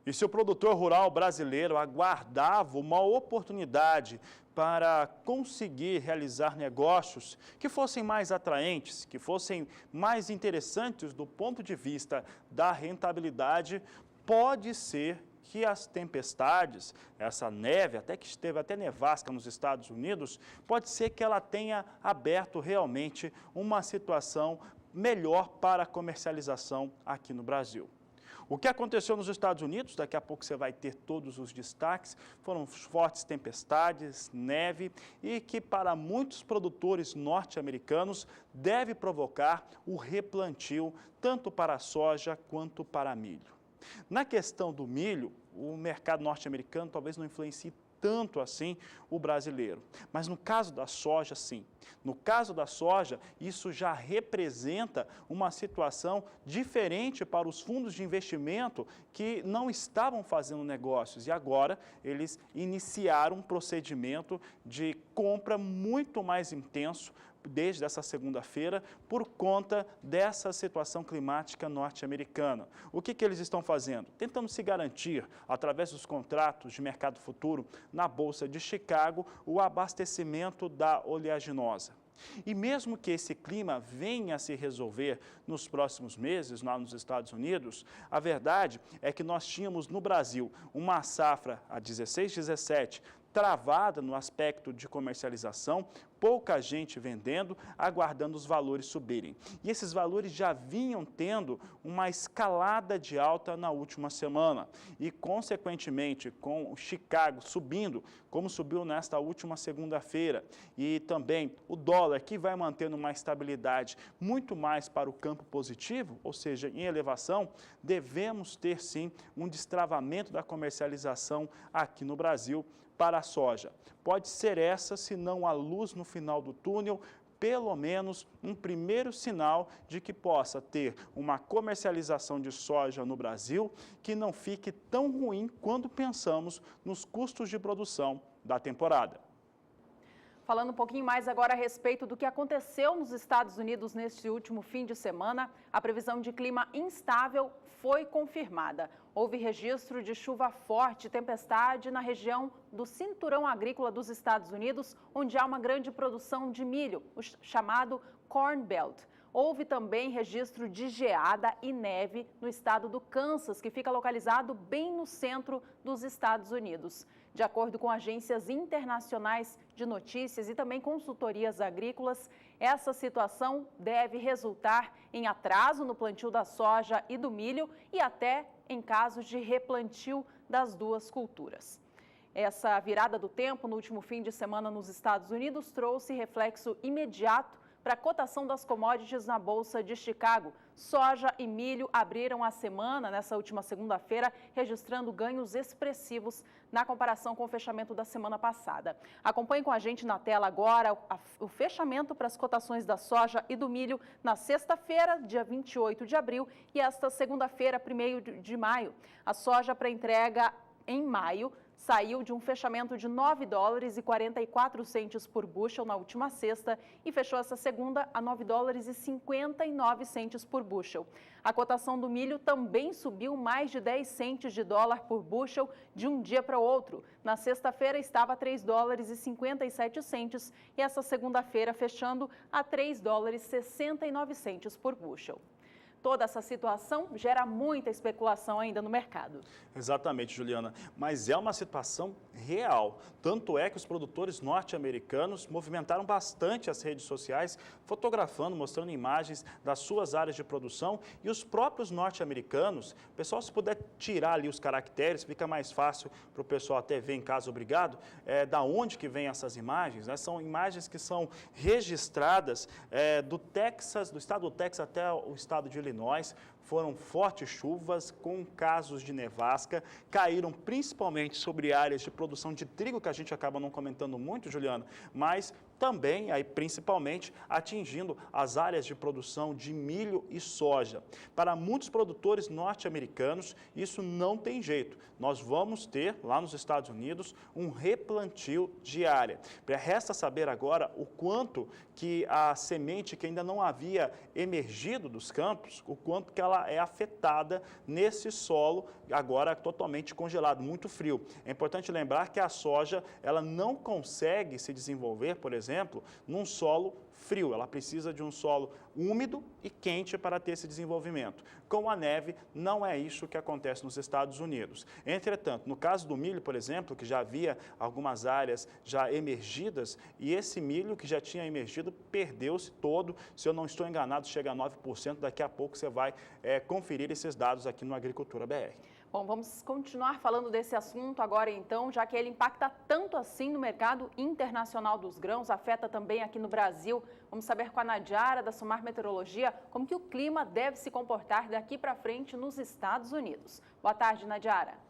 E se o produtor rural brasileiro aguardava uma oportunidade para conseguir realizar negócios que fossem mais atraentes, que fossem mais interessantes do ponto de vista da rentabilidade, pode ser que as tempestades, essa neve, até que esteve até nevasca nos Estados Unidos, pode ser que ela tenha aberto realmente uma situação melhor para a comercialização aqui no Brasil. O que aconteceu nos Estados Unidos, daqui a pouco você vai ter todos os destaques, foram fortes tempestades, neve e que para muitos produtores norte-americanos deve provocar o replantio tanto para a soja quanto para milho. Na questão do milho, o mercado norte-americano talvez não influencie tanto assim o brasileiro. Mas no caso da soja, sim. No caso da soja, isso já representa uma situação diferente para os fundos de investimento que não estavam fazendo negócios e agora eles iniciaram um procedimento de compra muito mais intenso desde essa segunda-feira, por conta dessa situação climática norte-americana. O que eles estão fazendo? Tentando se garantir, através dos contratos de mercado futuro na Bolsa de Chicago, o abastecimento da oleaginosa. E mesmo que esse clima venha a se resolver nos próximos meses lá nos Estados Unidos, a verdade é que nós tínhamos no Brasil uma safra a 16-17 travada no aspecto de comercialização, pouca gente vendendo, aguardando os valores subirem. E esses valores já vinham tendo uma escalada de alta na última semana. E, consequentemente, com o Chicago subindo, como subiu nesta última segunda-feira, e também o dólar, que vai mantendo uma estabilidade muito mais para o campo positivo, ou seja, em elevação, devemos ter, sim, um destravamento da comercialização aqui no Brasil para a soja. Pode ser essa, se não a luz no final do túnel, pelo menos um primeiro sinal de que possa ter uma comercialização de soja no Brasil que não fique tão ruim quando pensamos nos custos de produção da temporada. Falando um pouquinho mais agora a respeito do que aconteceu nos Estados Unidos neste último fim de semana, a previsão de clima instável foi confirmada. Houve registro de chuva forte e tempestade na região do cinturão agrícola dos Estados Unidos, onde há uma grande produção de milho, o chamado Corn Belt. Houve também registro de geada e neve no estado do Kansas, que fica localizado bem no centro dos Estados Unidos. De acordo com agências internacionais de notícias e também consultorias agrícolas, essa situação deve resultar em atraso no plantio da soja e do milho e até em casos de replantio das duas culturas. Essa virada do tempo no último fim de semana nos Estados Unidos trouxe reflexo imediato para a cotação das commodities na Bolsa de Chicago. Soja e milho abriram a semana, nessa última segunda-feira, registrando ganhos expressivos na comparação com o fechamento da semana passada. Acompanhe com a gente na tela agora o fechamento para as cotações da soja e do milho na sexta-feira, dia 28 de abril, e esta segunda-feira, 1º de maio. A soja para entrega em maio saiu de um fechamento de $9,44 por bushel na última sexta e fechou essa segunda a $9,59 por bushel. A cotação do milho também subiu mais de 10 centes de dólar por bushel de um dia para o outro. Na sexta-feira estava a $3,57 e essa segunda-feira fechando a $3,69 por bushel. Toda essa situação gera muita especulação ainda no mercado. Exatamente, Juliana, mas é uma situação real. Tanto é que os produtores norte-americanos movimentaram bastante as redes sociais, fotografando, mostrando imagens das suas áreas de produção e os próprios norte-americanos. Pessoal, se puder tirar ali os caracteres, fica mais fácil para o pessoal até ver em caso obrigado, da onde que vem essas imagens, né? São imagens que são registradas do Texas, do estado do Texas até o estado de Illinois. Foram fortes chuvas com casos de nevasca, caíram principalmente sobre áreas de produção de trigo, que a gente acaba não comentando muito, Juliana, mas também, aí, principalmente, atingindo as áreas de produção de milho e soja. Para muitos produtores norte-americanos, isso não tem jeito. Nós vamos ter, lá nos Estados Unidos, um replantio de área. Resta saber agora o quanto que a semente que ainda não havia emergido dos campos, o quanto que ela ela é afetada nesse solo agora totalmente congelado, muito frio. É importante lembrar que a soja ela não consegue se desenvolver, por exemplo, num solo frio. Ela precisa de um solo úmido e quente para ter esse desenvolvimento. Com a neve, não é isso que acontece nos Estados Unidos. Entretanto, no caso do milho, por exemplo, que já havia algumas áreas já emergidas, e esse milho que já tinha emergido perdeu-se todo, se eu não estou enganado, chega a 9%, daqui a pouco você vai conferir esses dados aqui no Agricultura BR. Bom, vamos continuar falando desse assunto agora então, já que ele impacta tanto assim no mercado internacional dos grãos, afeta também aqui no Brasil. Vamos saber com a Nadiara, da Sumar Meteorologia, como que o clima deve se comportar daqui para frente nos Estados Unidos. Boa tarde, Nadiara.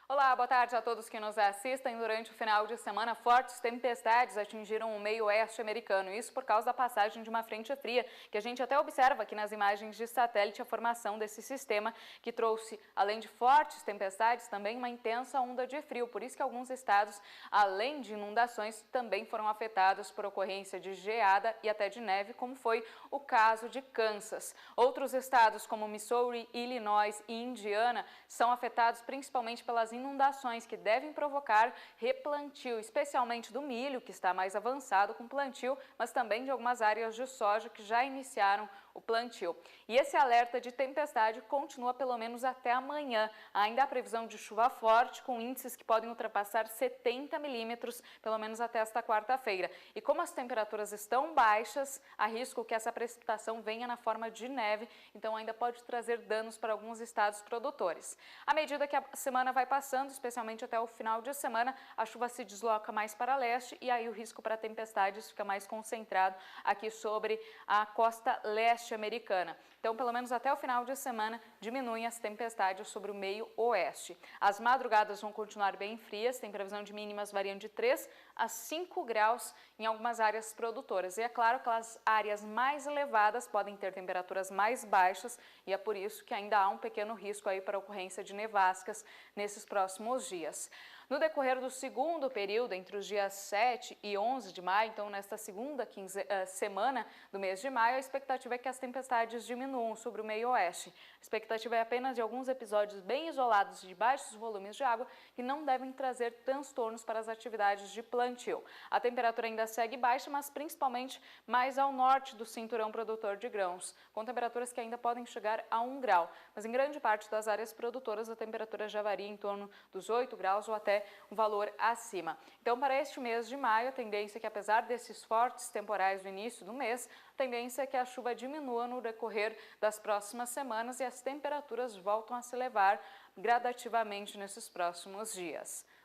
Olá, boa tarde a todos que nos assistem. Durante o final de semana, fortes tempestades atingiram o meio oeste americano. Isso por causa da passagem de uma frente fria, que a gente até observa aqui nas imagens de satélite a formação desse sistema, que trouxe, além de fortes tempestades, também uma intensa onda de frio. Por isso que alguns estados, além de inundações, também foram afetados por ocorrência de geada e até de neve, como foi o caso de Kansas. Outros estados, como Missouri, Illinois e Indiana, são afetados principalmente pelas inundações que devem provocar replantio, especialmente do milho, que está mais avançado com plantio, mas também de algumas áreas de soja que já iniciaram o plantio. E esse alerta de tempestade continua pelo menos até amanhã. Ainda há previsão de chuva forte, com índices que podem ultrapassar 70 milímetros, pelo menos até esta quarta-feira. E como as temperaturas estão baixas, há risco que essa precipitação venha na forma de neve, então ainda pode trazer danos para alguns estados produtores. À medida que a semana vai passando, especialmente até o final de semana, a chuva se desloca mais para leste e aí o risco para tempestades fica mais concentrado aqui sobre a costa leste americana. Então, pelo menos até o final de semana, diminuem as tempestades sobre o meio oeste. As madrugadas vão continuar bem frias, tem previsão de mínimas variando de 3 a 5 graus em algumas áreas produtoras. E é claro que as áreas mais elevadas podem ter temperaturas mais baixas e é por isso que ainda há um pequeno risco aí para a ocorrência de nevascas nesses próximos dias. No decorrer do segundo período, entre os dias 7 e 11 de maio, então nesta segunda semana do mês de maio, a expectativa é que as tempestades diminuam sobre o meio oeste. A expectativa é apenas de alguns episódios bem isolados de baixos volumes de água que não devem trazer transtornos para as atividades de plantio. A temperatura ainda segue baixa, mas principalmente mais ao norte do cinturão produtor de grãos, com temperaturas que ainda podem chegar a 1 grau. Mas em grande parte das áreas produtoras a temperatura já varia em torno dos 8 graus ou até um valor acima. Então, para este mês de maio, a tendência é que, apesar desses fortes temporais do início do mês, a tendência é que a chuva diminua no decorrer das próximas semanas e as temperaturas voltam a se elevar gradativamente nesses próximos dias.